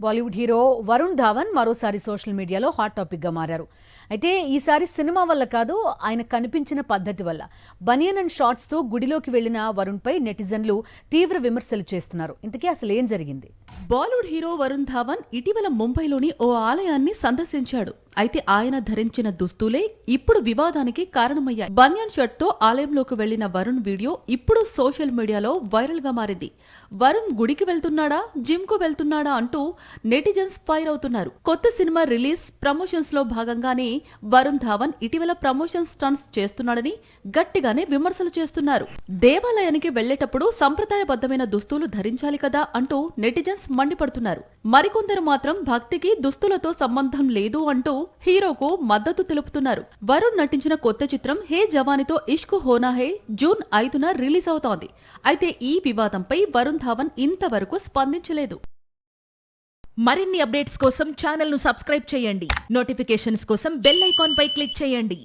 Bollywood hero Varun Dhawan మరోసారి social మీడియాలో hot topic గా మారారు. అయితే ఈసారి సినిమా వల్ల కాదు, ఆయన కనిపించిన పద్ధతి వల్ల. బనియన్ అండ్ షార్ట్స్ తో గుడిలోకి వెళ్లిన వరుణ్ పై నెటిజన్లు తీవ్ర విమర్శలు చేస్తున్నారు. ఇంతకీ అసలు ఏం జరిగింది? బాలీవుడ్ హీరో వరుణ్ ధావన్ ఇటీవల ముంబైలోని ఓ ఆలయాన్ని సందర్శించాడు. అయితే ఆయన ధరించిన దుస్తులే ఇప్పుడు వివాదానికి కారణమయ్యాయి. బనియన్ షర్ట్ తో ఆలయంలోకి వెళ్లిన వరుణ్ వీడియో ఇప్పుడు సోషల్ మీడియాలో వైరల్ గా మారింది. వరుణ్ గుడికి వెళ్తున్నాడా, జిమ్ కు వెళ్తున్నాడా అంటూ నెటిజన్స్ ఫైర్ అవుతున్నారు. కొత్త సినిమా రిలీజ్ ప్రమోషన్స్ లో భాగంగానే వరుణ్ ధావన్ ఇటీవల ప్రమోషన్ స్టంట్స్ చేస్తున్నాడని గట్టిగానే విమర్శలు చేస్తున్నారు. దేవాలయానికి వెళ్లేటప్పుడు సంప్రదాయబద్ధమైన దుస్తులు ధరించాలి కదా అంటూ నెటిజన్స్ మండిపడుతున్నారు. మరికొందరు మాత్రం భక్తికి దుస్తులతో సంబంధం లేదు అంటూ హీరోకు మద్దతు తెలుపుతున్నారు. వరుణ్ నటించిన కొత్త చిత్రం హే జవానితో ఇష్క్ హోనా హే జూన్ 5న రిలీజ్ అవుతోంది. అయితే ఈ వివాదంపై వరుణ్ ధావన్ ఇంతవరకు స్పందించలేదు. మరిన్ని అప్డేట్స్ కోసం ఛానల్ ను సబ్స్క్రైబ్ చేయండి. నోటిఫికేషన్స్ కోసం బెల్ ఐకాన్ పై క్లిక్ చేయండి.